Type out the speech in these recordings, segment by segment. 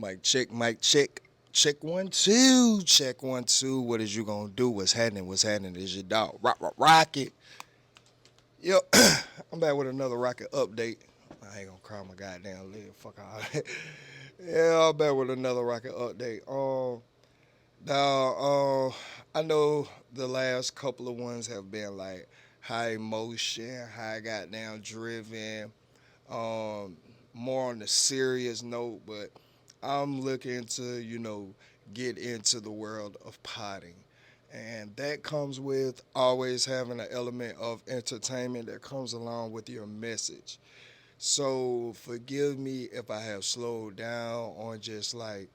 Mic check, mic check. Check 1 2, check 1 2. What is you gonna do? What's happening? What's happening? Is your dog Rocket? Yo, I'm back with another Rocket update. I ain't gonna cry my goddamn leg. Fuck all that. Yeah, I'm back with another Rocket update. Now, I know the last couple of ones have been like high emotion, high goddamn driven, um, more on the serious note, but I'm looking to, get into the world of potting. And that comes with always having an element of entertainment that comes along with your message. So forgive me if I have slowed down on just like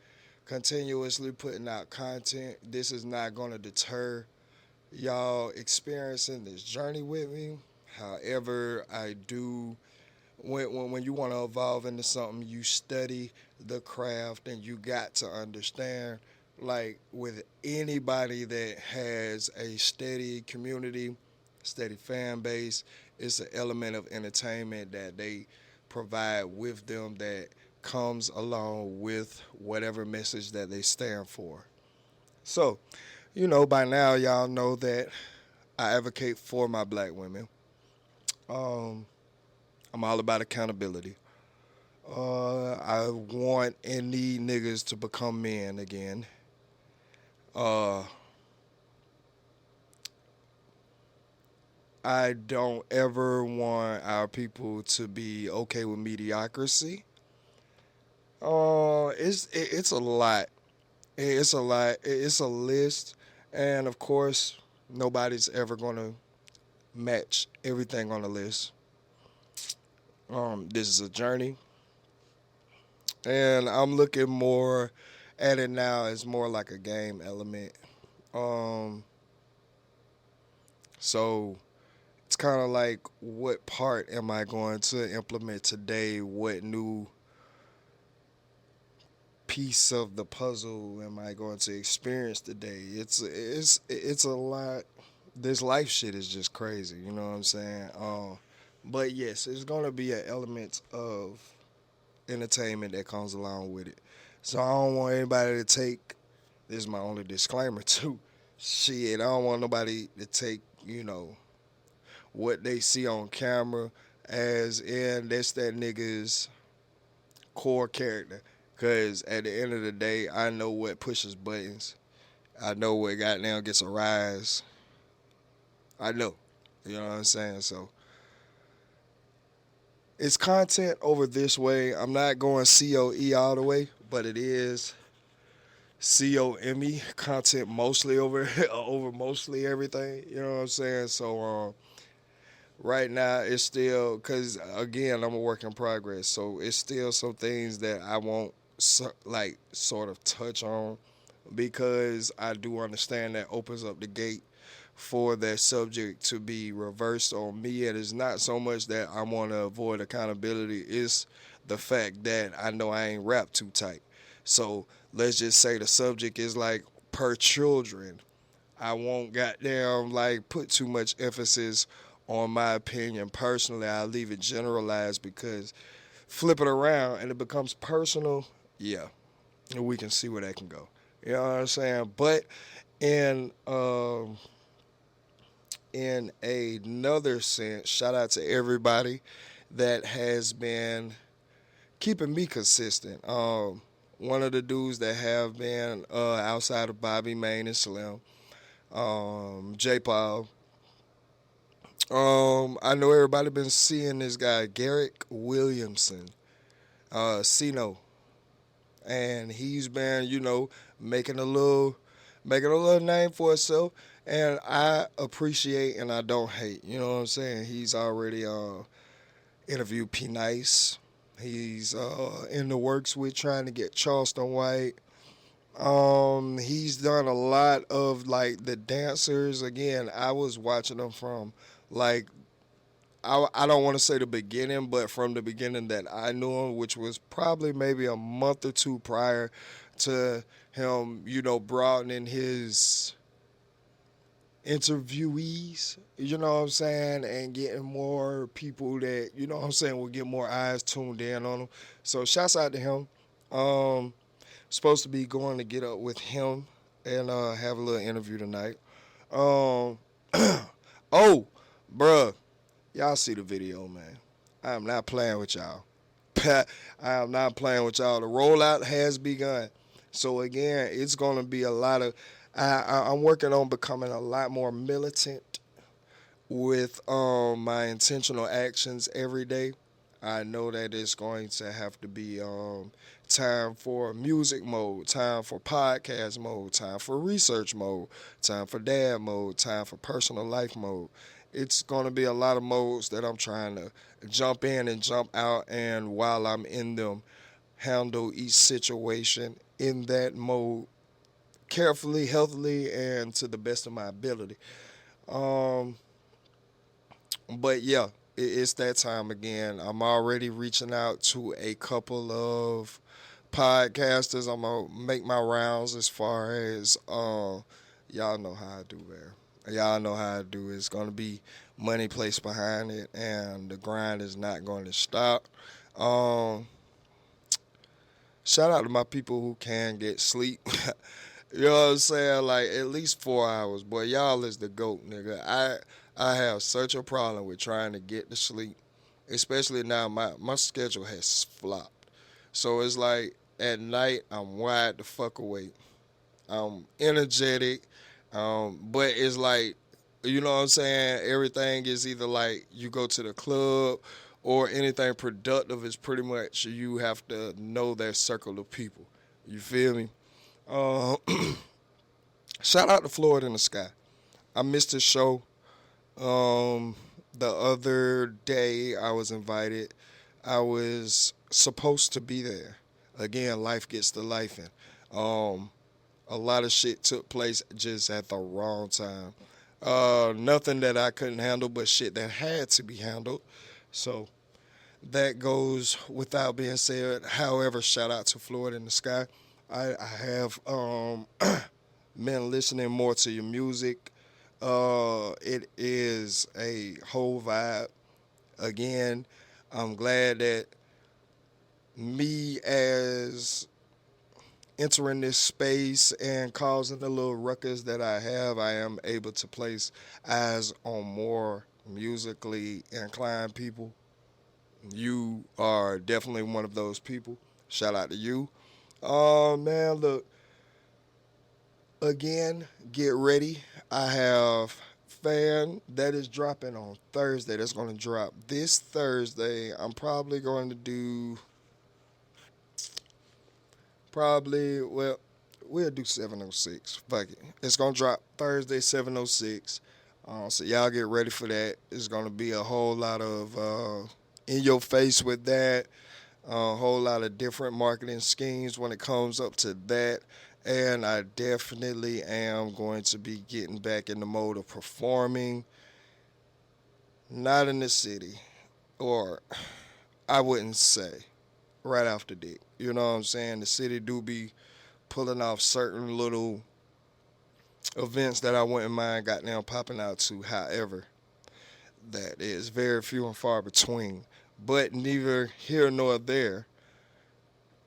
continuously putting out content. This is not going to deter y'all experiencing this journey with me. However, I do when you want to evolve into something, you study the craft and you got to understand. Like with anybody that has a steady community, steady fan base, it's an element of entertainment that they provide with them that comes along with whatever message that they stand for. So, by now y'all know that I advocate for my black women. Um, I'm all about accountability. I want and need niggas to become men again. Uh, I don't ever want our people to be okay with mediocrity. It's a lot. It's a lot. It's a list, and of course, nobody's ever gonna match everything on the list. This is a journey, and I'm looking more at it now as more like a game element. Um, so it's kind of like what part am I going to implement today? What new piece of the puzzle am I going to experience today? It's a lot. This life shit is just crazy. You know what I'm saying? But yes, it's gonna be an element of entertainment that comes along with it. So I don't want anybody to take. This is my only disclaimer too. Shit, I don't want nobody to take what they see on camera as in that's that nigga's core character. Cause at the end of the day, I know what pushes buttons. I know what goddamn gets a rise. I know. You know what I'm saying? So it's content over this way. I'm not going COE all the way, but it is COME content mostly over over mostly everything. You know what I'm saying? So right now it's still because again I'm a work in progress, so it's still some things that I won't like sort of touch on because I do understand that opens up the gate for that subject to be reversed on me. And it's not so much that I want to avoid accountability, it's the fact that I know I ain't rap too tight. So let's just say the subject is like per children. I won't goddamn like put too much emphasis on my opinion personally. I'll leave it generalized because flip it around and it becomes personal. Yeah, we can see where that can go. You know what I'm saying? But in in another sense, shout out to everybody that has been keeping me consistent. One of the dudes that have been outside of Bobby Main and Slim, J Paul. I know everybody been seeing this guy Garrick Williamson, Sino, and he's been making a little name for himself. And I appreciate and I don't hate. You know what I'm saying? He's already interviewed P Nice. He's in the works with trying to get Charleston White. He's done a lot of like the dancers. Again, I was watching them from like I don't want to say the beginning, but from the beginning that I knew him, which was probably maybe a month or two prior to him, broadening his interviewees, you know what I'm saying, and getting more people will get more eyes tuned in on him. So shouts out to him. Um, Supposed to be going to get up with him and have a little interview tonight. Um, oh, bruh, y'all see the video, man. I am not playing with y'all. I am not playing with y'all. The rollout has begun. So again, it's gonna be a lot of. I'm working on becoming a lot more militant with my intentional actions every day. I know that it's going to have to be time for music mode, time for podcast mode, time for research mode, time for dad mode, time for personal life mode. It's going to be a lot of modes that I'm trying to jump in and jump out, and while I'm in them, handle each situation in that mode carefully, healthily, and to the best of my ability. Um, but yeah, it's that time again. I'm already reaching out to a couple of podcasters. I'm gonna make my rounds as far as y'all know how I do, man. Y'all know how I do. It's gonna be money placed behind it, and the grind is not going to stop. Um, Shout out to my people who can get sleep. You know what I'm saying? Like at least 4 hours. Boy, y'all is the GOAT, nigga. I have such a problem with trying to get to sleep. Especially now my schedule has flopped. So it's like at night I'm wide the fuck awake. I'm energetic. But it's like, you know what I'm saying? Everything is either like you go to the club or anything productive is pretty much you have to know that circle of people. You feel me? Uh, Shout out to Florida in the Sky. I missed his show. The other day I was invited. I was supposed to be there. Again, life gets to life, and a lot of shit took place just at the wrong time. Nothing that I couldn't handle, but shit that had to be handled. So that goes without being said. However, shout out to Florida in the Sky. I have been listening more to your music. It is a whole vibe. Again, I'm glad that me as entering this space and causing the little ruckus that I have, I am able to place eyes on more musically inclined people. You are definitely one of those people. Shout out to you. Man, look, again, get ready. I have Fan that is dropping on Thursday. That's going to drop this Thursday. I'm probably going to do, well, we'll do 706. Fuck it. It's going to drop Thursday, 706. So y'all get ready for that. It's going to be a whole lot of in your face with that. A whole lot of different marketing schemes when it comes up to that. And I definitely am going to be getting back in the mode of performing, not in the city, or I wouldn't say right after dick. You know what I'm saying? The city do be pulling off certain little events that I wouldn't mind goddamn popping out to. However, that is very few and far between. But neither here nor there,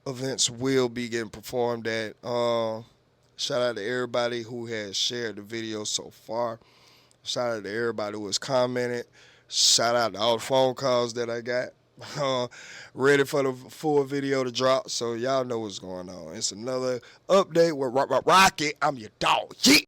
events will be getting performed at. Shout out to everybody who has shared the video so far. Shout out to everybody who has commented. Shout out to all the phone calls that I got. Uh, Ready for the full video to drop, so y'all know what's going on. It's another update with Rocket. I'm your dog. Yeah.